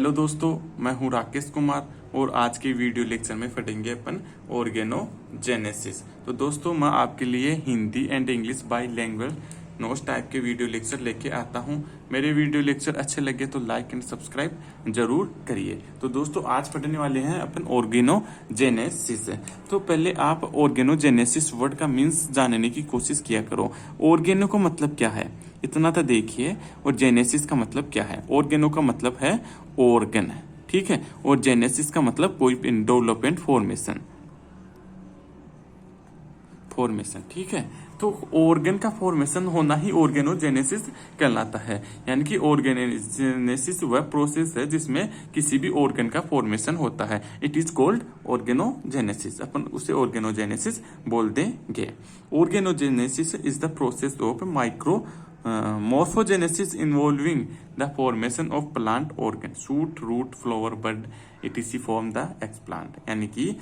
Hello दोस्तों, मैं हूं राकेश कुमार और आज के वीडियो लेक्चर में पढ़ेंगे अपन ऑर्गेनोजेनेसिस। तो दोस्तों, मैं आपके लिए Hindi and English by language notes type के वीडियो लेक्चर लेके आता हूं। मेरे वीडियो लेक्चर अच्छे लगे तो लाइक एंड सब्सक्राइब जरूर करिए। तो दोस्तों, आज पढ़ने वाले हैं अपन ऑर्गेनोजेनेसिस। तो पहले आप ऑर्गेनोजेनेसिस वर्ड का मीन्स जानने की कोशिश किया करो। ऑर्गेनो का मतलब क्या है इतना तो देखिए, और जेनेसिस का मतलब क्या है। ऑर्गेनो का मतलब है ऑर्गन, ठीक है, और जेनेसिस का मतलब कोई डेवलपमेंट फॉर्मेशन, ठीक है। तो ऑर्गन का फॉर्मेशन होना ही ऑर्गेनोजेनेसिस कहलाता है। यानी कि ऑर्गेनोजेनेसिस वह प्रोसेस है जिसमें किसी भी ऑर्गन का फॉर्मेशन होता है। It is called organogenesis. अपन उसे ऑर्गेनोजेनेसिस बोल देंगे। Organogenesis is the process of micro morphogenesis involving the formation of plant organ, shoot, root, flower, bud etc form the explant। यानी कि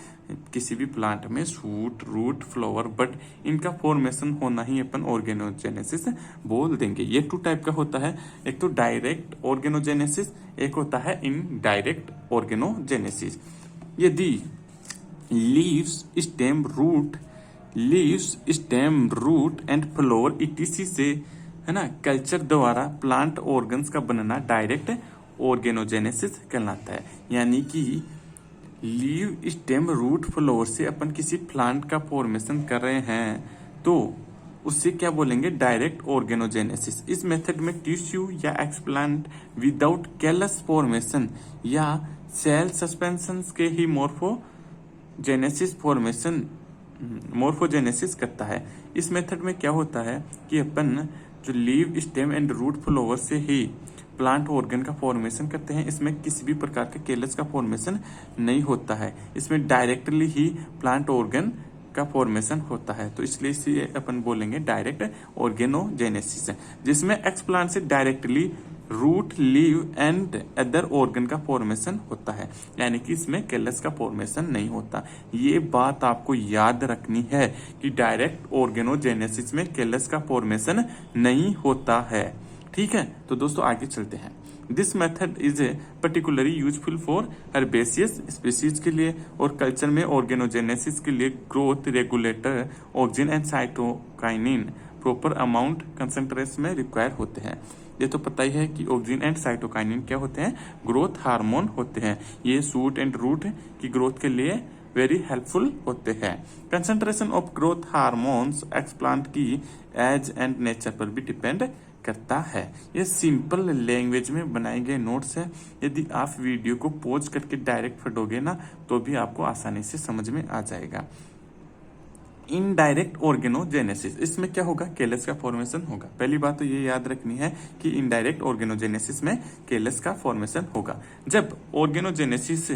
किसी भी प्लांट में शूट, रूट, फ्लावर, बड इनका फॉर्मेशन होना ही अपन ऑर्गेनोजेनेसिस बोल देंगे। ये टू टाइप का होता है, एक तो डायरेक्ट ऑर्गेनोजेनेसिस, एक होता है इनडायरेक्ट ऑर्गेनोजेनेसिस। यदि leaves stem root and flower etc से, है ना, कल्चर द्वारा प्लांट ऑर्गन्स का बनना डायरेक्ट ऑर्गेनोजेनेसिस कहलाता है। यानी कि लीव, स्टेम, रूट, फ्लोवर से अपन किसी प्लांट का फॉर्मेशन कर रहे हैं तो उससे क्या बोलेंगे, डायरेक्ट ऑर्गेनोजेनेसिस। इस मेथड में टिश्यू या एक्सप्लांट विदाउट कैलस फॉर्मेशन या सेल सस्पेंशन के ही मोर्फोजेनेसिस करता है। इस मेथड में क्या होता है कि अपन जो leave, stem and root, flower से ही प्लांट ऑर्गन का फॉर्मेशन करते हैं। इसमें किसी भी प्रकार के केलस का फॉर्मेशन नहीं होता है। इसमें डायरेक्टली ही प्लांट ऑर्गन का फॉर्मेशन होता है। तो इसलिए इसे अपन बोलेंगे डायरेक्ट ऑर्गेनोजेनेसिस, जिसमें एक्सप्लांट से directly root, leave and other organ का फॉर्मेशन होता है। यानी कि इसमें केलस का फॉर्मेशन नहीं होता। ये बात आपको याद रखनी है कि डायरेक्ट ऑर्गेनोजेनेसिस में केलस का फॉर्मेशन नहीं होता है, ठीक है। तो दोस्तों, आगे चलते हैं। This method is particularly useful for herbaceous species के लिए, और कल्चर में ऑर्गेनोजेनेसिस के लिए growth regulator auxin and cytokinin proper amount concentration में रिक्वायर होते हैं। ये तो पता ही है कि ऑक्सिन एंड साइटोकाइनिन क्या होते हैं, ग्रोथ हार्मोन होते हैं। ये शूट एंड रूट की ग्रोथ के लिए वेरी हेल्पफुल होते हैं। Concentration of growth hormones explant की एज एंड नेचर पर भी डिपेंड करता है। ये सिंपल लैंग्वेज में बनाए गए नोट्स है। यदि आप वीडियो को पॉज करके डायरेक्ट पढ़ोगे ना तो भी आपको आसानी से समझ में आ जाएगा। इनडायरेक्ट ऑर्गेनोजेनेसिस, इसमें क्या होगा, केलस का फॉर्मेशन होगा। पहली बात तो ये याद रखनी है कि इनडायरेक्ट ऑर्गेनोजेनेसिस में केलस का फॉर्मेशन होगा। जब ऑर्गेनोजेनेसिस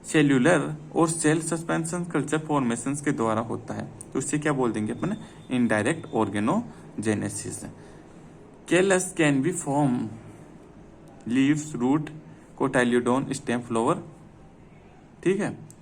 सेल्यूलर और सेल सस्पेंशन कल्चर फॉर्मेशन के द्वारा होता है तो उससे क्या बोल देंगे अपन, indirect organogenesis. Callus can be form leaves, root, cotyledon, stem, flower, ठीक है।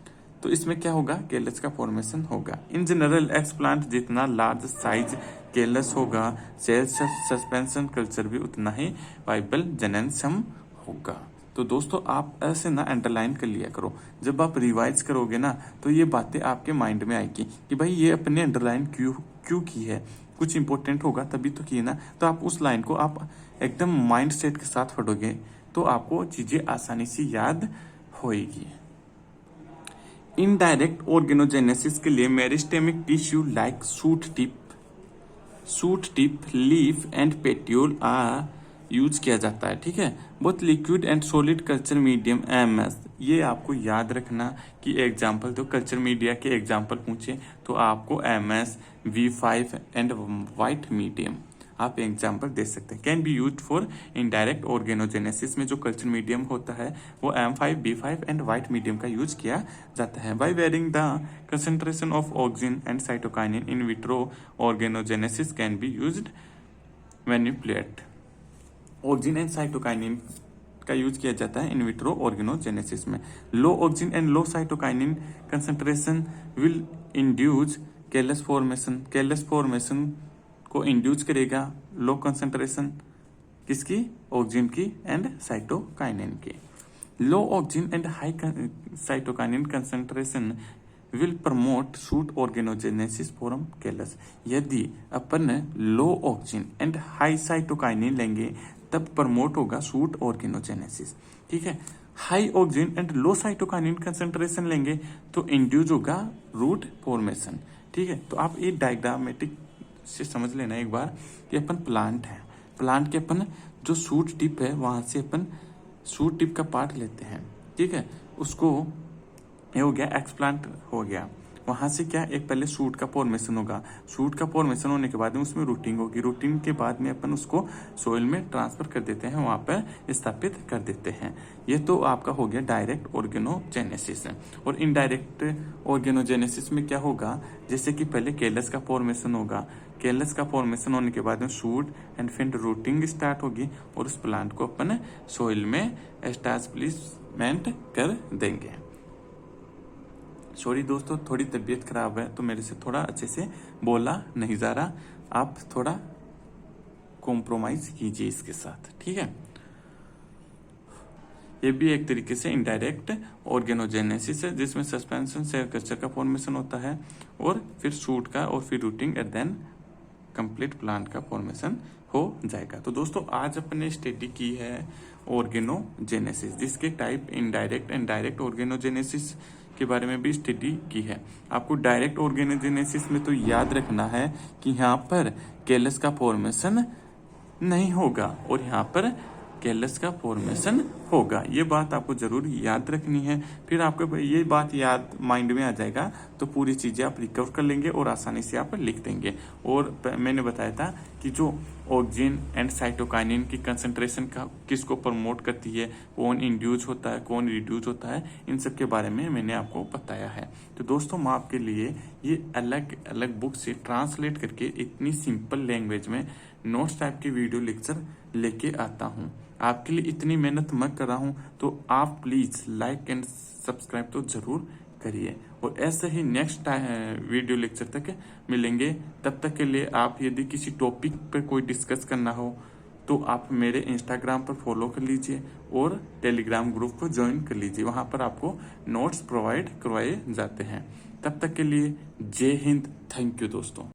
तो इसमें क्या होगा, केलस का फॉर्मेशन होगा। इन जनरल एक्सप्लांट जितना लार्ज साइज केलस होगा, सेल सस्पेंशन कल्चर भी उतना ही वाइबल जननसम होगा। तो दोस्तों, आप ऐसे ना अंडरलाइन कर लिया करो। जब आप रिवाइज करोगे ना तो ये बातें आपके माइंड में आएगी कि भाई ये अपने अंडरलाइन क्यों की है, कुछ इंपॉर्टेंट होगा तभी तो की ना। तो आप उस लाइन को आप एकदम माइंड सेट के साथ पढ़ोगे तो आपको चीजें आसानी से याद होएगी। इनडायरेक्ट ऑर्गेनोजेनेसिस के लिए meristemic tissue like shoot tip, leaf and petiole use किया जाता है, ठीक है। बहुत liquid and solid culture medium MS, ये आपको याद रखना कि एग्जाम्पल तो कल्चर मीडिया के एग्जाम्पल पूछे तो आपको MS, V5 and white medium आप एग्जाम्पल दे सकते हैं। Can be use for indirect organogenesis में जो कल्चर मीडियम होता है वो M5, B5 and white medium का यूज किया जाता है। By varying the concentration of auxin and cytokinin in vitro organogenesis can be used manipulate. Auxin and cytokinin का यूज किया जाता है इन विट्रो ऑर्गेनोजेनेसिस में। Low auxin and low cytokinin concentration will induce callus formation को induce करेगा low concentration किसकी, auxin की and cytokinin की। Low oxygen and high cytokinin concentration will promote shoot organogenesis form callus. यदि अपन low oxygen and high cytokinin लेंगे तब promote होगा शूट ऑर्गेनोजेनेसिस। ठीक है, high oxygen and low cytokinin concentration लेंगे तो इंड्यूस होगा रूट फॉर्मेशन। ठीक है, तो आप ये डायग्रामेटिक से समझ लेना एक बार कि अपन प्लांट है, प्लांट के अपन जो शूट टिप है वहां से अपन शूट टिप का पार्ट लेते हैं। ठीक है, उसको ये हो गया एक्सप्लांट हो गया, वहां से क्या एक पहले शूट का फॉर्मेशन होगा, शूट का फॉर्मेशन होने के बाद में उसमें रूटिंग होगी, रूटिंग के बाद में अपन उसको सोइल में ट्रांसफर कर देते हैं, वहां पर स्थापित कर देते हैं। ये तो आपका हो गया डायरेक्ट ऑर्गेनोजेनेसिस। और इनडायरेक्ट ऑर्गेनोजेनेसिस में क्या होगा, जैसे कि पहले केलस का फॉर्मेशन होगा, केलस का फॉर्मेशन होने के बाद में शूट एंड फिर रूटिंग स्टार्ट होगी और उस प्लांट को अपन सोइल में एस्टैब्लिशमेंट कर देंगे। सॉरी दोस्तों, थोड़ी तबीयत खराब है तो मेरे से थोड़ा अच्छे से बोला नहीं जा रहा, आप थोड़ा कॉम्प्रोमाइज कीजिए इसके साथ। ठीक है, ये भी एक तरीके से इनडायरेक्ट ऑर्गेनोजेनेसिस है जिसमें सस्पेंशन सेल कल्चर का फॉर्मेशन होता है और फिर शूट का और फिर rooting and then complete plant का फॉर्मेशन हो जाएगा। तो दोस्तों आज अपने स्टडी की है ऑर्गेनोजेनेसिस, जिसके type indirect and direct organogenesis के बारे में भी स्टडी की है। आपको डायरेक्ट ऑर्गेनोजेनेसिस में तो याद रखना है कि यहाँ पर केलस का फॉर्मेशन नहीं होगा और यहाँ पर केलस का फॉर्मेशन होगा, ये बात आपको जरूर याद रखनी है। फिर आपको ये बात याद माइंड में आ जाएगा तो पूरी चीजें आप रिकवर कर लेंगे और आसानी से आप लिख देंगे। और मैंने बताया था कि जो ऑक्सीजन एंड साइटोकाइनिन की कंसंट्रेशन का किसको प्रमोट करती है, कौन इंड्यूस होता है, कौन रिड्यूस होता है, इन सब के बारे में मैंने आपको बताया है। तो दोस्तों मैं आपके लिए ये अलग अलग बुक से ट्रांसलेट करके इतनी सिंपल लैंग्वेज में नोट्स टाइप के वीडियो लेक्चर लेके आता हूँ। आपके लिए इतनी मेहनत मैं कर रहा हूँ तो आप प्लीज लाइक एंड सब्सक्राइब तो जरूर करिए। और ऐसे ही नेक्स्ट वीडियो लेक्चर तक मिलेंगे। तब तक के लिए आप यदि किसी टॉपिक पर कोई डिस्कस करना हो तो आप मेरे इंस्टाग्राम पर फॉलो कर लीजिए और टेलीग्राम ग्रुप को ज्वाइन कर लीजिए, वहां पर आपको नोट्स प्रोवाइड करवाए जाते हैं। तब तक के लिए जय हिंद, थैंक यू दोस्तों।